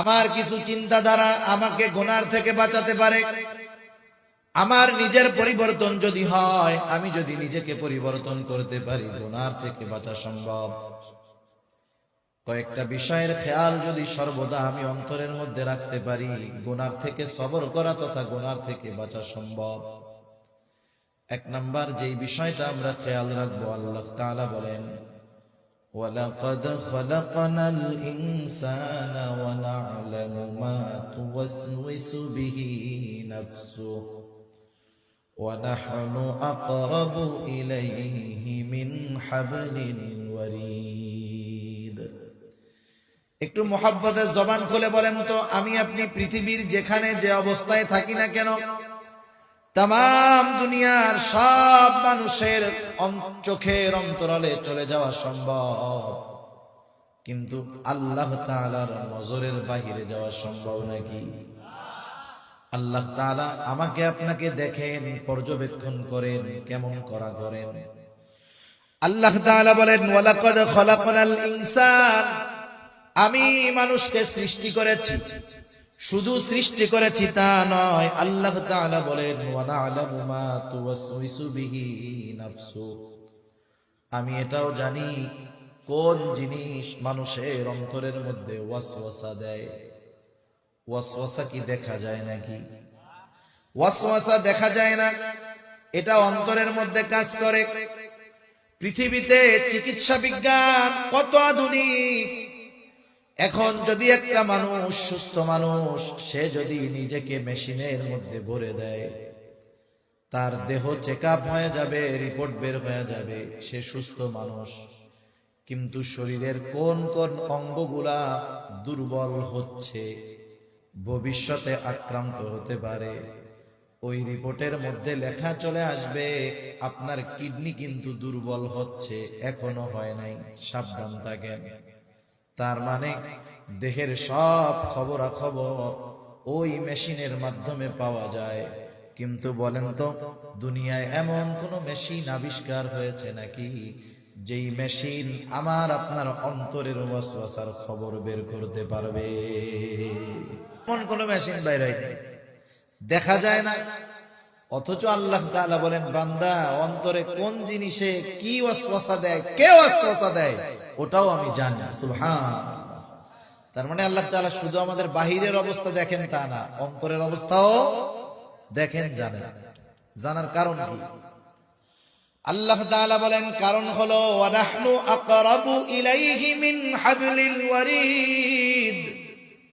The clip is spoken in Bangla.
আমার কিছু চিন্তাধারা আমাকে গুনার থেকে বাঁচাতে পারে। আমার নিজের পরিবর্তন যদি হয়, আমি যদি নিজেকে পরিবর্তন করতে পারি, গুনার থেকে বাঁচা সম্ভব। কয়েকটা বিষয়ের খেয়াল যদি সর্বদা আমি অন্তরের মধ্যে রাখতে পারি, গুনার থেকে সবর করা তথা গুনার থেকে বাঁচা সম্ভব। এক নাম্বার যেই বিষয়টা আমরা খেয়াল রাখবো, আল্লাহ তাআলা বলেন, وَلَقَدْ خَلَقْنَا الْإِنسَانَ وَنَعْلَمُ مَا تُوَسْوِسُ بِهِ نَفْسُهُ وَنَحْنُ أَقْرَبُ إِلَيْهِ مِنْ حَبْلِ الْوَرِيدِ। একটু মোহাব্বতের জবান খুলে বলেন তো, আমি আপনি পৃথিবীর যেখানে যে অবস্থায় থাকি না কেন, তাম দুনিয়ার সব মানুষের চোখের অন্তরালে চলে যাওয়া সম্ভব, কিন্তু আল্লাহ তাআলার নজরের বাহিরে যাওয়া সম্ভব নাকি? আল্লাহ তাআলা আমাকে আপনাকে দেখেন, পর্যবেক্ষণ করেন, কেমন করা করেন। আল্লাহ তাআলা বলেন, ওয়ালাকাদ খলাকনাল ইনসান, আমি মানুষকে সৃষ্টি করেছি। শুধু সৃষ্টি করেছি তা নয়, আল্লাহ তাআলা বলেন, ওয়া না'লামু মা তুওয়াসওয়িসু বিহি নাফসু, আমি এটাও জানি কোন জিনিস মানুষের অন্তরের মধ্যে ওয়াসওয়াসা দেয়। ওয়াসওয়াসা কি দেখা যায় নাকি? ওয়াসওয়াসা দেখা যায় না, এটা অন্তরের মধ্যে কাজ করে। পৃথিবীতে চিকিৎসা বিজ্ঞান কত আধুনিক। এখন যদি একটা মানুষ, সুস্থ মানুষ, সে যদি নিজেকে মেশিনের মধ্যে ভরে দেয়, তার দেহ চেক আপ হয়ে যাবে, রিপোর্ট বের হয়ে যাবে, সে সুস্থ মানুষ। কিন্তু শরীরের কোন কোন অঙ্গগুলা দুর্বল হচ্ছে, ভবিষ্যতে আক্রান্ত হতে পারে, ওই রিপোর্টের মধ্যে লেখা চলে আসবে, আপনার কিডনি কিন্তু দুর্বল হচ্ছে, এখনো হয় নাই, সাবধান থাকেন। তার মানে দেহের সব খবরাখবর ওই মেশিনের মাধ্যমে পাওয়া যায়। কিন্তু বলেন তো, দুনিয়ায় এমন কোন মেশিন আবিষ্কার হয়েছে নাকি যেই মেশিন আমার আপনার অন্তরের ওয়াসওয়াসার খবর বের করতে পারবে? এমন কোন মেশিন বাইরে দেখা যায় না। অথচ আল্লাহ তাআলা বলেন, বান্দা, অন্তরে কোন জিনিসে কি ওয়াসওয়াসা দেয়, কে ওয়াসওয়াসা দেয়, ওটাও আমি জানি। সুবহানাল্লাহ। তার মানে আল্লাহ তাআলা শুধু আমাদের বাহিরের অবস্থা দেখেন তা না, অন্তরের অবস্থাও দেখেন, জানেন। জানার কারণ কি? আল্লাহ তাআলা বলেন, কারণ হলো ওয়া নাহনু আকরাবু ইলাইহি মিন হাবলিল ওয়ারিদ,